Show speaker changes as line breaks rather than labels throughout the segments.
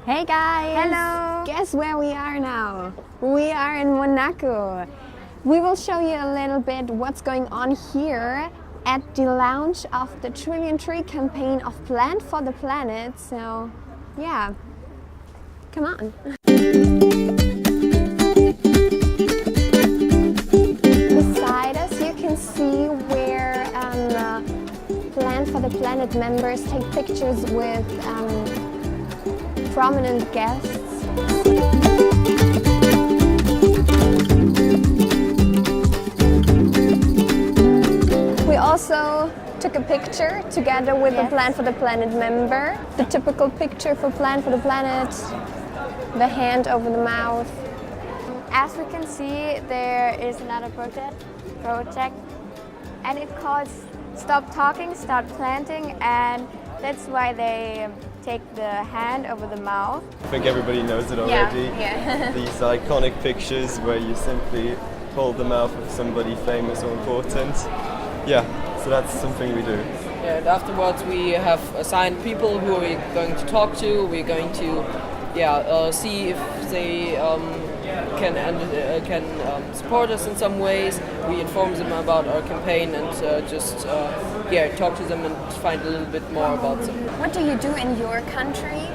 Hey guys!
Hello!
Guess where we are now? We are in Monaco. We will show you a little bit what's going on here at the launch of the Trilliontreecampaign of Plant for the Planet. So, yeah, come on. Beside us you can see where Plant for the Planet members take pictures with prominent guests. We also took a picture together with a Plant for the Planet member. The typical picture for Plant for the Planet, the hand over the mouth.
As we can see, there is another project and it calls Stop Talking, Start Planting, and that's why they take the hand over the mouth.
I think everybody knows it already.
Yeah.
These iconic pictures where you simply hold the mouth of somebody famous or important. Yeah, so that's something we do.
Yeah, and afterwards we have assigned people who we're going to talk to. We're going to see if they can support us in some ways. We inform them about our campaign and talk to them and find a little bit more about them.
What do you do in your country?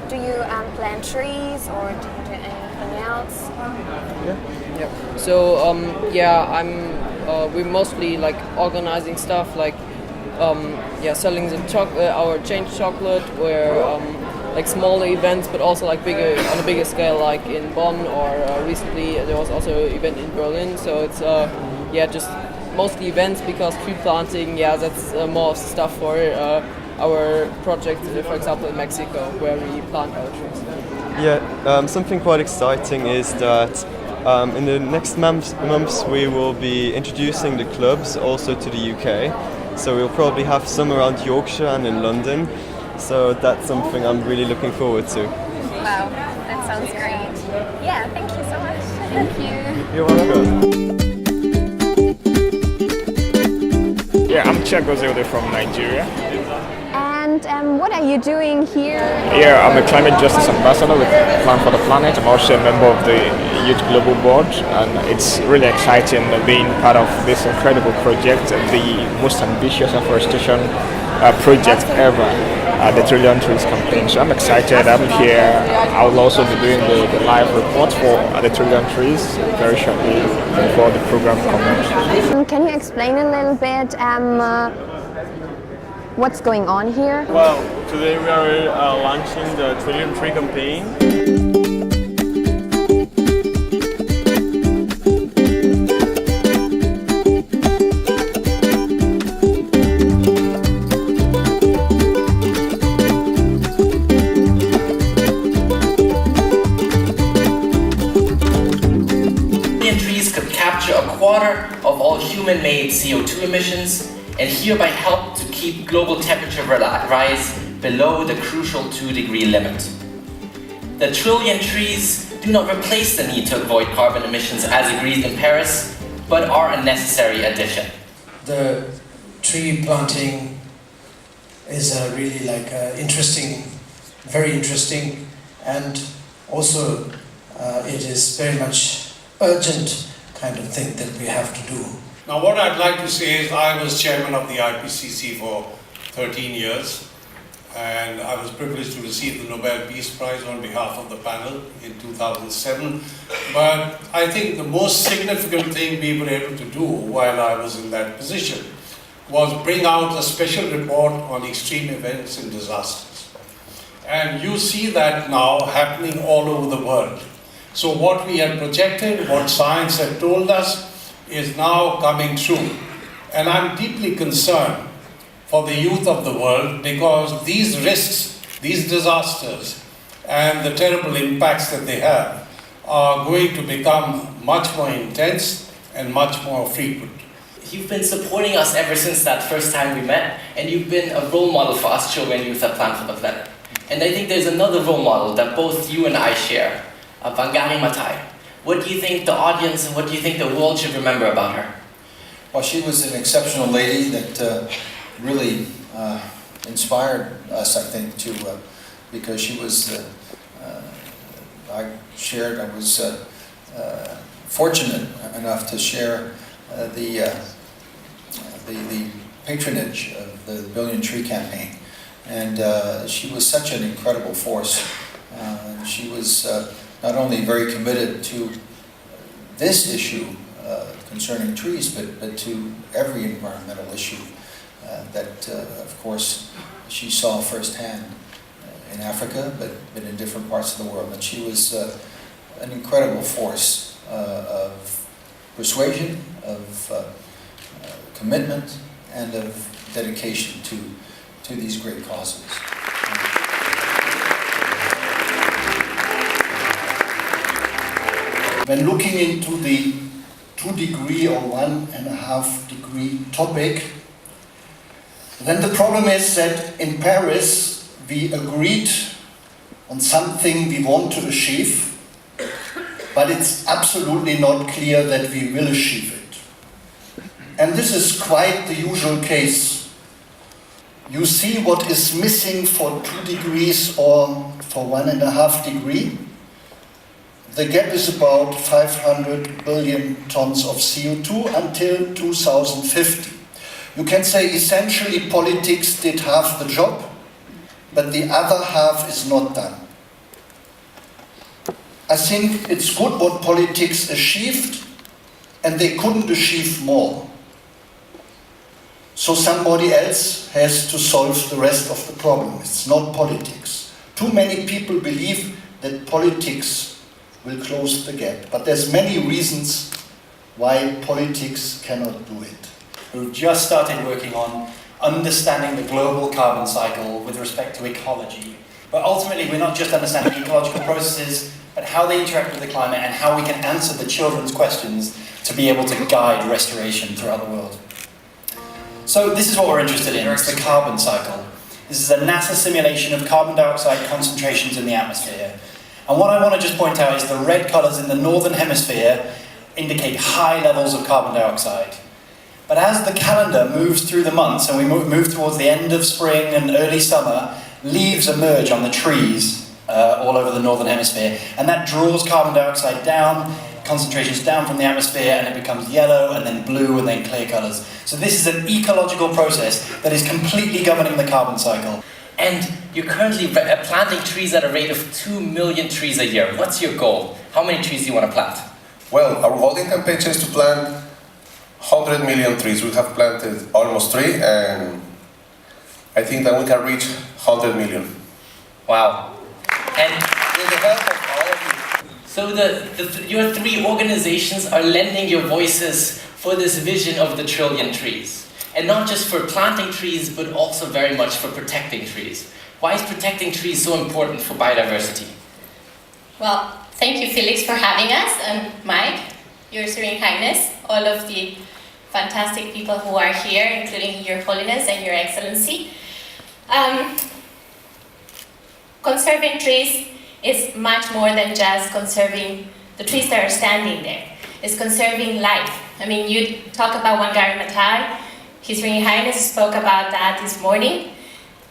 Do you plant trees or do you do anything else?
Yeah. So we're mostly like organizing stuff like selling our change chocolate, where like smaller events, but also like on a bigger scale, like in Bonn, or recently there was also an event in Berlin. So it's just mostly events, because tree planting, that's more stuff for our project, for example in Mexico, where we plant our trees.
Yeah, something quite exciting is that in the next months we will be introducing the clubs also to the UK. So we'll probably have some around Yorkshire and in London. So that's something I'm really looking forward to.
Wow, that sounds great. Yeah, thank you so much. Thank you.
You're welcome.
Yeah, I'm Chiagozelde from Nigeria.
And what are you doing here?
Yeah, I'm a climate justice ambassador with Plant for the Planet. I'm also a member of the Youth Global Board, and it's really exciting being part of this incredible project, the most ambitious afforestation project ever, the Trilliontreecampaign. So I'm excited. I'm here. I will also be doing the live report for the Trilliontrees very shortly before the program commences.
Can you explain a little bit what's going on here?
Well, today we are launching the Trilliontreecampaign.
Trees could capture a quarter of all human-made CO2 emissions and hereby help to keep global temperature rise below the crucial 2-degree limit. The trillion trees do not replace the need to avoid carbon emissions as agreed in Paris, but are a necessary addition.
The tree planting is really interesting, very interesting, and also it is very much urgent kind of thing that we have to do.
Now what I'd like to say is I was chairman of the IPCC for 13 years, and I was privileged to receive the Nobel Peace Prize on behalf of the panel in 2007. But I think the most significant thing we were able to do while I was in that position was bring out a special report on extreme events and disasters. And you see that now happening all over the world. So what we had projected, what science had told us, is now coming true. And I'm deeply concerned for the youth of the world, because these risks, these disasters, and the terrible impacts that they have are going to become much more intense and much more frequent.
You've been supporting us ever since that first time we met, and you've been a role model for us children youth at Plant for the Planet. And I think there's another role model that both you and I share, Wangari Maathai. What do you think the audience and what do you think the world should remember about her?
Well, she was an exceptional lady that really inspired us, I think, because she was I was fortunate enough to share the patronage of the Billion Tree Campaign. And she was such an incredible force. She was not only very committed to this issue concerning trees, but to every environmental issue that, of course, she saw firsthand in Africa, but in different parts of the world. And she was an incredible force of persuasion, of commitment, and of dedication to these great causes.
When looking into the 2-degree or 1.5-degree topic, then the problem is that in Paris we agreed on something we want to achieve, but it's absolutely not clear that we will achieve it. And this is quite the usual case. You see what is missing for 2 degrees or for 1.5 degree. The gap is about 500 billion tons of CO2 until 2050. You can say essentially politics did half the job, but the other half is not done. I think it's good what politics achieved, and they couldn't achieve more. So somebody else has to solve the rest of the problem. It's not politics. Too many people believe that politics will close the gap, but there's many reasons why politics cannot do it.
We've just started working on understanding the global carbon cycle with respect to ecology. But ultimately, we're not just understanding ecological processes, but how they interact with the climate and how we can answer the children's questions to be able to guide restoration throughout the world. So this is what we're interested in, it's the carbon cycle. This is a NASA simulation of carbon dioxide concentrations in the atmosphere. And what I want to just point out is the red colours in the northern hemisphere indicate high levels of carbon dioxide. But as the calendar moves through the months and we move towards the end of spring and early summer, leaves emerge on the trees all over the northern hemisphere, and that draws carbon dioxide down, concentrations down from the atmosphere, and it becomes yellow and then blue and then clear colours. So this is an ecological process that is completely governing the carbon cycle.
And you're currently planting trees at a rate of 2 million trees a year. What's your goal? How many trees do you want to plant?
Well, our holding campaign is to plant 100 million trees. We have planted almost 3, and I think that we can reach 100 million.
Wow. And with the help of all of you. So your 3 organizations are lending your voices for this vision of the trillion trees. And not just for planting trees, but also very much for protecting trees. Why is protecting trees so important for biodiversity?
Well, thank you, Felix, for having us, and Mike, Your Serene Highness, all of the fantastic people who are here, including Your Holiness and Your Excellency. Conserving trees is much more than just conserving the trees that are standing there. It's conserving life. I mean, you talk about Wangari Maathai, His Serene Highness spoke about that this morning.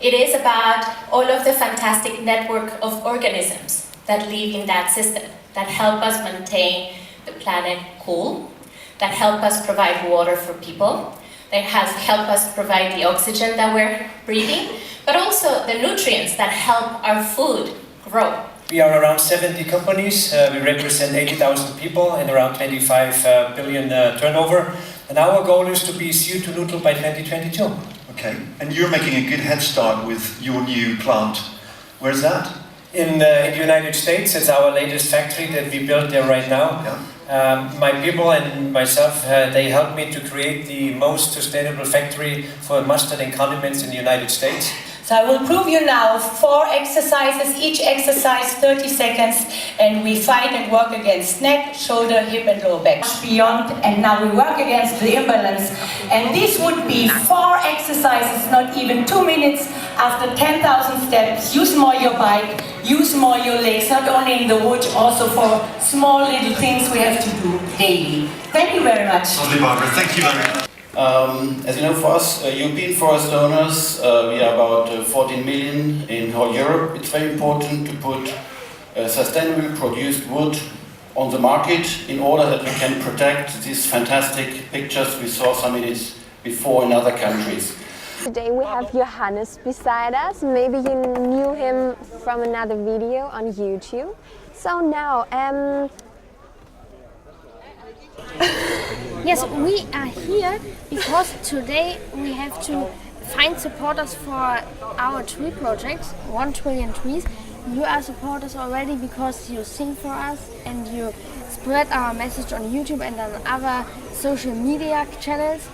It is about all of the fantastic network of organisms that live in that system, that help us maintain the planet cool, that help us provide water for people, that help us provide the oxygen that we're breathing, but also the nutrients that help our food grow.
We are around 70 companies, we represent 80,000 people and around 25 billion turnover. And our goal is to be CO2 neutral by 2022.
Okay, and you're making a good head start with your new plant. Where's that?
In the United States. It's our latest factory that we built there right now.
Yeah.
My people and myself, they helped me to create the most sustainable factory for mustard and condiments in the United States.
So I will prove you now 4 exercises, each exercise 30 seconds, and we fight and work against neck, shoulder, hip and lower back. Beyond, and now we work against the imbalance. And this would be 4 exercises, not even 2 minutes after 10,000 steps. Use more your bike, use more your legs, not only in the woods, also for small little things we have to do daily. Thank you very much.
Lovely, Barbara. Thank you very much.
As you know, for us, European forest owners, we are about 14 million in whole Europe. It's very important to put sustainably produced wood on the market in order that we can protect these fantastic pictures we saw some minutes before in other countries.
Today we have Johannes beside us. Maybe you knew him from another video on YouTube. So now,
yes, we are here because today we have to find supporters for our tree project, 1 trillion trees. You are supporters already because you sing for us and you spread our message on YouTube and on other social media channels.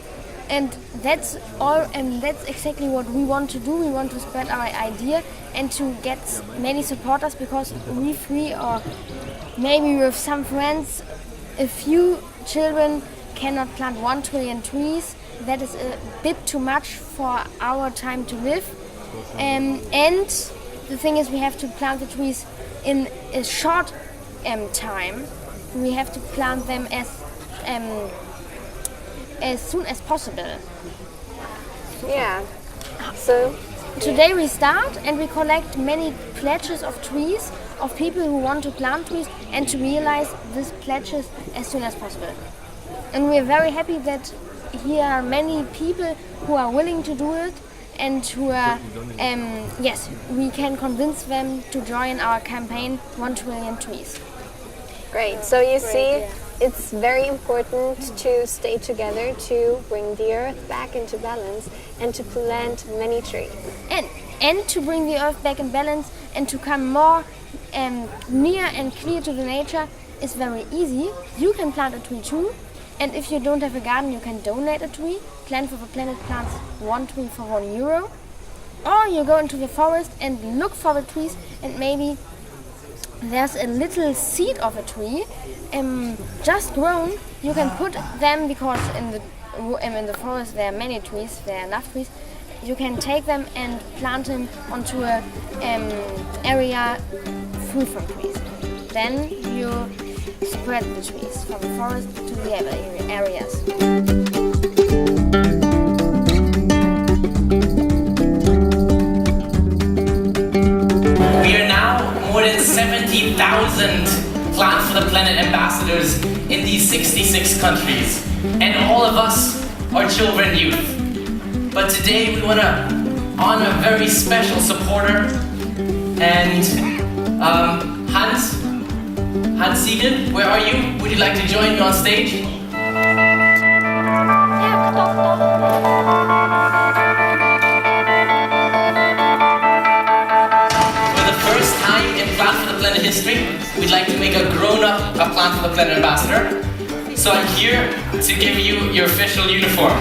And that's all, and that's exactly what we want to do. We want to spread our idea and to get many supporters, because we three, or maybe with some friends, a few children cannot plant 1 trillion trees. That is a bit too much for our time to live. And the thing is, we have to plant the trees in a short time. We have to plant them as soon as possible.
Yeah. So
today we start and we collect many pledges of trees of people who want to plant trees and to realize these pledges as soon as possible. And we are very happy that here are many people who are willing to do it and who are, yes, we can convince them to join our campaign 1 trillion trees.
Great. So you see, it's very important to stay together to bring the earth back into balance and to plant many trees.
And to bring the earth back in balance and to come more near and clear to the nature is very easy. You can plant a tree too. And if you don't have a garden, you can donate a tree. Plant for the Planet plants 1 tree for €1. Or you go into the forest and look for the trees, and maybe there's a little seed of a tree just grown. You can put them, because in the forest there are many trees, there are enough trees. You can take them and plant them onto a area free from trees. Then you spread the trees from the forest to the other areas.
We are now more than 70,000 Plant for the Planet ambassadors in these 66 countries, and all of us are children youth. But today we want to honor a very special supporter, and Hans Siegel, where are you? Would you like to join me on stage? For the first time in Plant for the Planet history, we'd like to make a grown-up Plant for the Planet ambassador. So I'm here to give you your official uniform.